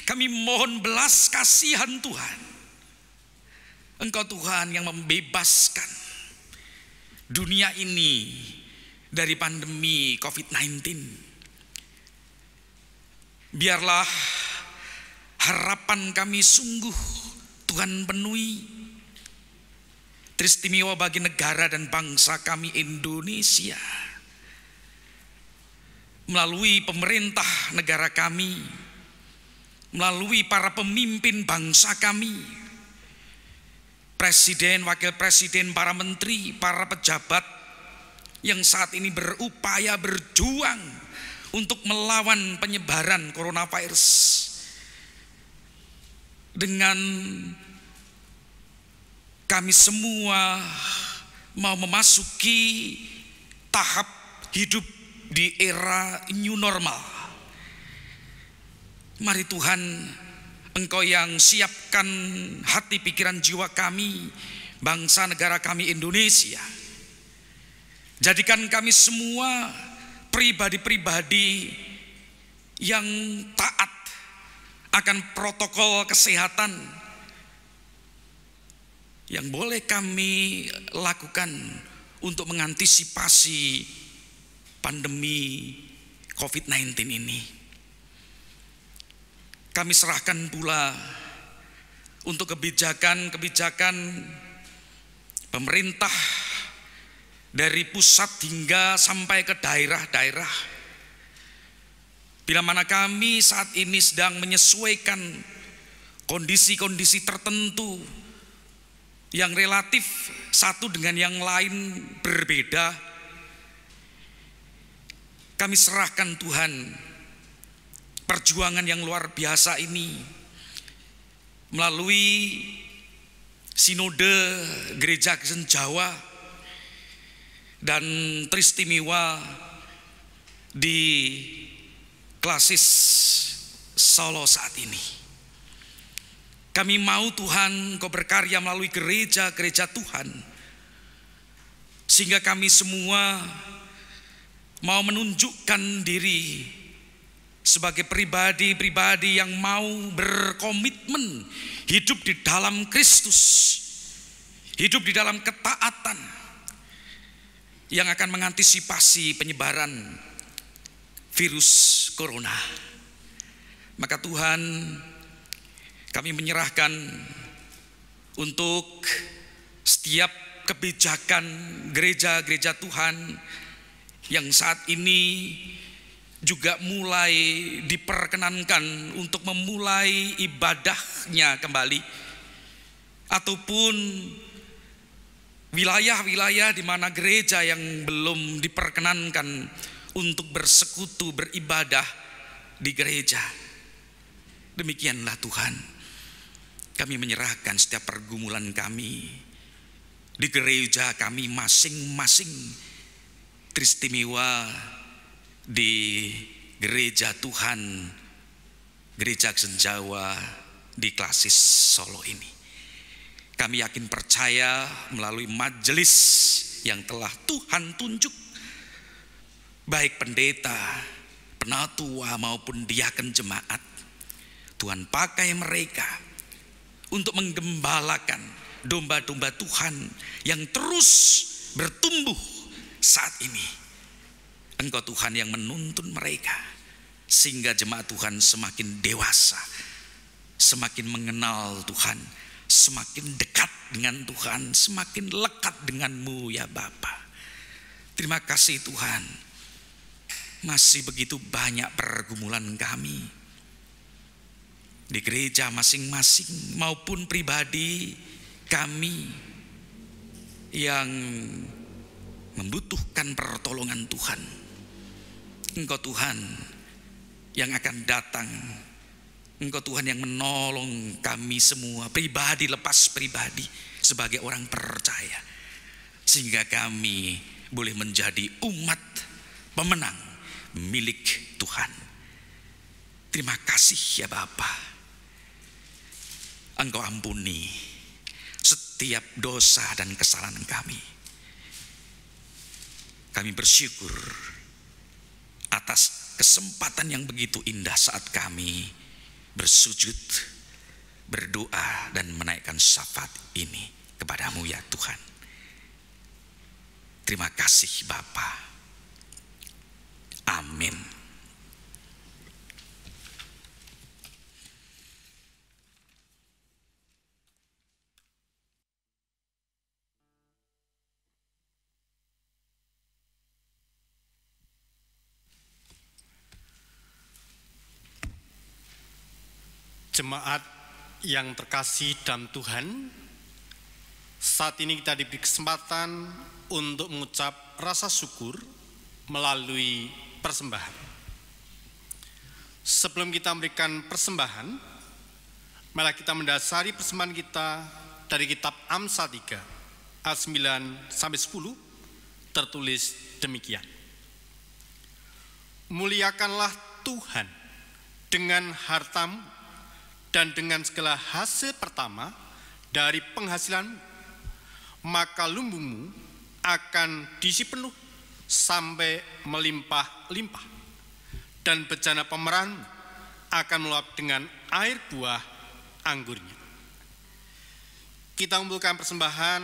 Kami mohon belas kasihan Tuhan. Engkau Tuhan yang membebaskan dunia ini dari pandemi COVID-19. Biarlah harapan kami sungguh Tuhan penuhi. Teristimewa bagi negara dan bangsa kami Indonesia, melalui pemerintah negara kami, melalui para pemimpin bangsa kami, presiden, wakil presiden, para menteri, para pejabat yang saat ini berupaya berjuang untuk melawan penyebaran coronavirus. Dengan kami semua mau memasuki tahap hidup di era new normal. Mari Tuhan, Engkau yang siapkan hati, pikiran, jiwa kami, bangsa negara kami Indonesia. Jadikan kami semua pribadi-pribadi yang taat akan protokol kesehatan yang boleh kami lakukan untuk mengantisipasi pandemi COVID-19 ini. Kami serahkan pula untuk kebijakan-kebijakan pemerintah dari pusat hingga sampai ke daerah-daerah. Bila mana kami saat ini sedang menyesuaikan kondisi-kondisi tertentu yang relatif satu dengan yang lain berbeda, kami serahkan Tuhan perjuangan yang luar biasa ini melalui Sinode Gereja Kristen Jawa dan teristimewa di Klasis Solo saat ini. Kami mau Tuhan Engkau berkarya melalui gereja-gereja Tuhan, sehingga kami semua mau menunjukkan diri sebagai pribadi-pribadi yang mau berkomitmen hidup di dalam Kristus, hidup di dalam ketaatan yang akan mengantisipasi penyebaran virus corona. Maka Tuhan, kami menyerahkan untuk setiap kebijakan gereja-gereja Tuhan yang saat ini juga mulai diperkenankan untuk memulai ibadahnya kembali, ataupun wilayah-wilayah di mana gereja yang belum diperkenankan untuk bersekutu beribadah di gereja. Demikianlah Tuhan, kami menyerahkan setiap pergumulan kami di gereja kami masing-masing, teristimewa di gereja Tuhan, Gereja Senjawa di Klasis Solo ini. Kami yakin percaya melalui majelis yang telah Tuhan tunjuk, baik pendeta, penatua maupun diaken jemaat, Tuhan pakai mereka untuk menggembalakan domba-domba Tuhan yang terus bertumbuh saat ini. Engkau Tuhan yang menuntun mereka, sehingga jemaat Tuhan semakin dewasa, semakin mengenal Tuhan, semakin dekat dengan Tuhan, semakin lekat denganmu ya Bapa. Terima kasih Tuhan, masih begitu banyak pergumulan kami di gereja masing-masing maupun pribadi kami yang membutuhkan pertolongan Tuhan. Engkau Tuhan yang akan datang, Engkau Tuhan yang menolong kami semua, pribadi lepas pribadi, sebagai orang percaya, sehingga kami boleh menjadi umat pemenang milik Tuhan. Terima kasih ya Bapa. Engkau ampuni setiap dosa dan kesalahan kami. Kami bersyukur atas kesempatan yang begitu indah saat kami bersujud, berdoa dan menaikkan syafaat ini kepadamu ya Tuhan. Terima kasih Bapa. Amin. Jemaat yang terkasih dalam Tuhan, saat ini kita diberi kesempatan untuk mengucap rasa syukur melalui persembahan. Sebelum kita memberikan persembahan, malah kita mendasari persembahan kita dari kitab Amsal 3 ayat 9-10 tertulis demikian. Muliakanlah Tuhan dengan hartamu dan dengan segala hasil pertama dari penghasilanmu, maka lumbungmu akan diisi penuh sampai melimpah-limpah, dan bejana pemerahanmu akan meluap dengan air buah anggurnya. Kita mengumpulkan persembahan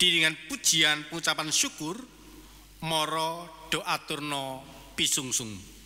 dengan pujian pengucapan syukur, moro doa turno pisungsung.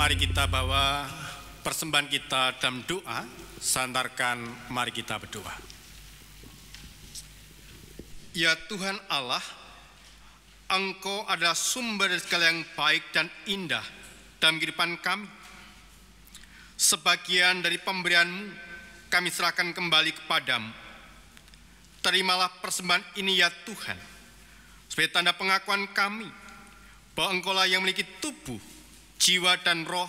Mari kita bawa persembahan kita dalam doa, sandarkan mari kita berdoa. Ya Tuhan Allah, Engkau adalah sumber dari segala yang baik dan indah dalam kehidupan kami. Sebagian dari pemberian-Mu kami serahkan kembali kepadamu. Terimalah persembahan ini ya Tuhan, sebagai tanda pengakuan kami bahwa Engkau lah yang memiliki tubuh, jiwa dan roh,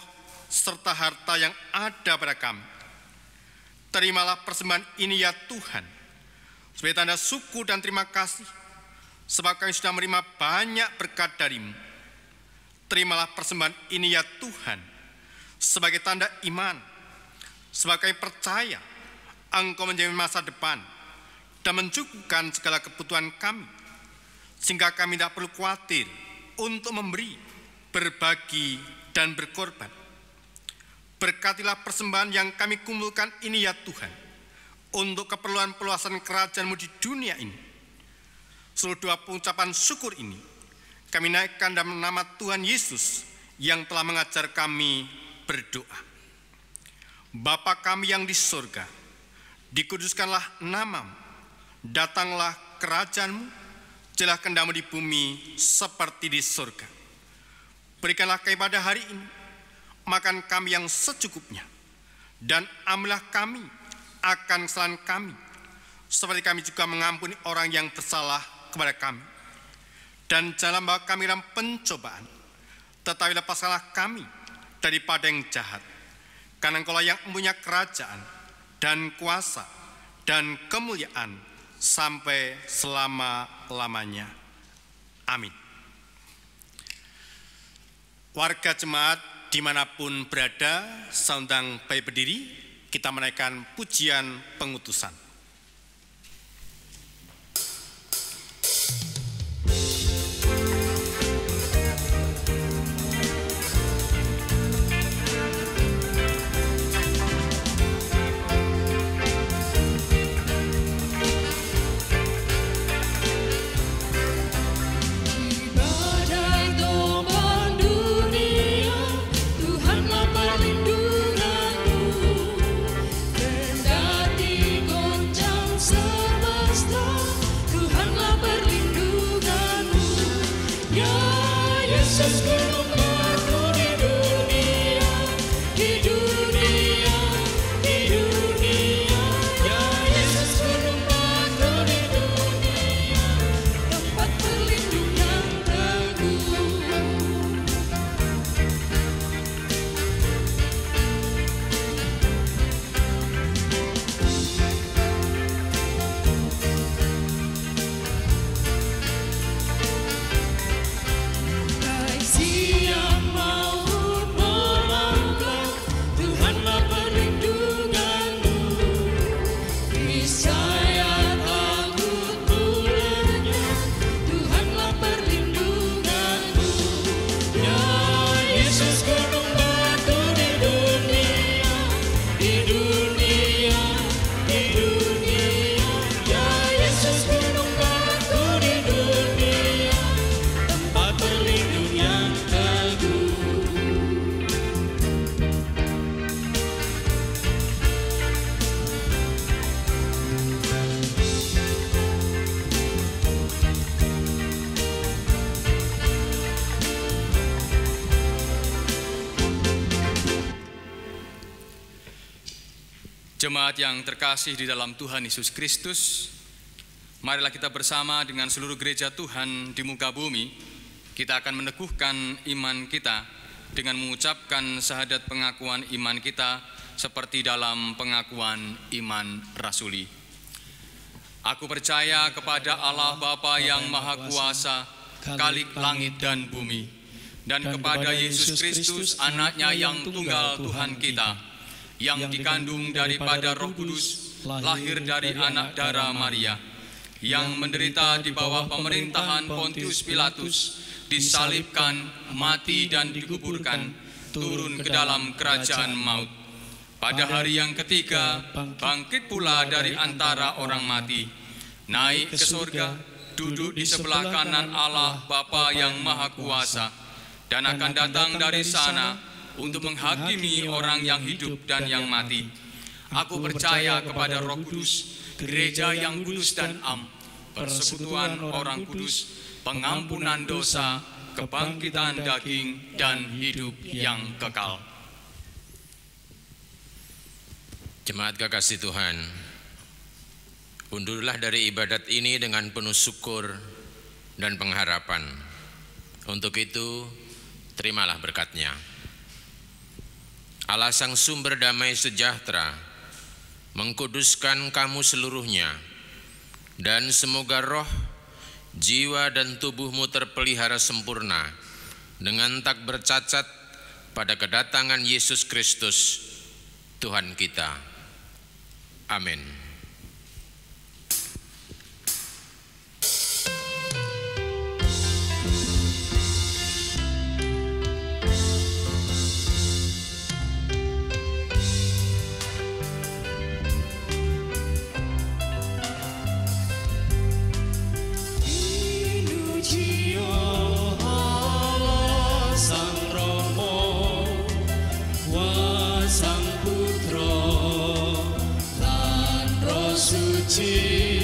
serta harta yang ada pada kami. Terimalah persembahan ini ya Tuhan, sebagai tanda syukur dan terima kasih, sebab kami sudah menerima banyak berkat dari-Mu. Terimalah persembahan ini ya Tuhan, sebagai tanda iman, sebab kami percaya Engkau menjamin masa depan dan mencukupkan segala kebutuhan kami, sehingga kami tidak perlu khawatir untuk memberi, berbagi, dan berkorban. Berkatilah persembahan yang kami kumpulkan ini ya Tuhan, untuk keperluan peluasan kerajaan-Mu di dunia ini. Seluruh doa pengucapan syukur ini kami naikkan dalam nama Tuhan Yesus yang telah mengajar kami berdoa. Bapa kami yang di surga, dikuduskanlah namamu, datanglah kerajaanmu, jadilah kehendakmu di bumi seperti di surga. Berikanlah kami pada hari ini makan kami yang secukupnya, dan ampunilah kami akan kesalahan kami, seperti kami juga mengampuni orang yang bersalah kepada kami. Dan jangan bawa kami dalam pencobaan, tetapi lepaskanlah kami daripada yang jahat. Karena Engkaulah yang mempunyai kerajaan dan kuasa dan kemuliaan sampai selama-lamanya. Amin. Warga jemaat dimanapun berada, saya undang baik berdiri, kita menaikkan pujian pengutusan. Jemaat yang terkasih di dalam Tuhan Yesus Kristus, marilah kita bersama dengan seluruh gereja Tuhan di muka bumi, kita akan meneguhkan iman kita dengan mengucapkan syahadat pengakuan iman kita seperti dalam pengakuan iman rasuli. Aku percaya kepada Allah Bapa yang Maha Kuasa, Khalik langit dan bumi, dan kepada Yesus Kristus, anaknya yang tunggal Tuhan kita, yang dikandung daripada Roh Kudus, lahir dari anak darah Maria, yang menderita di bawah pemerintahan Pontius Pilatus, disalibkan, mati dan dikuburkan, turun ke dalam kerajaan maut. Pada hari yang ketiga, bangkit pula dari antara orang mati, naik ke surga, duduk di sebelah kanan Allah Bapa yang Maha Kuasa, dan akan datang dari sana untuk menghakimi orang yang hidup dan yang mati. Aku percaya kepada Roh Kudus, gereja yang kudus dan am, persekutuan orang kudus, pengampunan dosa, kebangkitan daging, dan hidup yang kekal. Jemaat kekasih Tuhan, undurlah dari ibadat ini dengan penuh syukur dan pengharapan. Untuk itu, terimalah berkat-Nya. Allah Sang Sumber Damai Sejahtera mengkuduskan kamu seluruhnya, dan semoga roh, jiwa dan tubuhmu terpelihara sempurna dengan tak bercacat pada kedatangan Yesus Kristus Tuhan kita. Amin. Sang Romo, Sang Putra Sister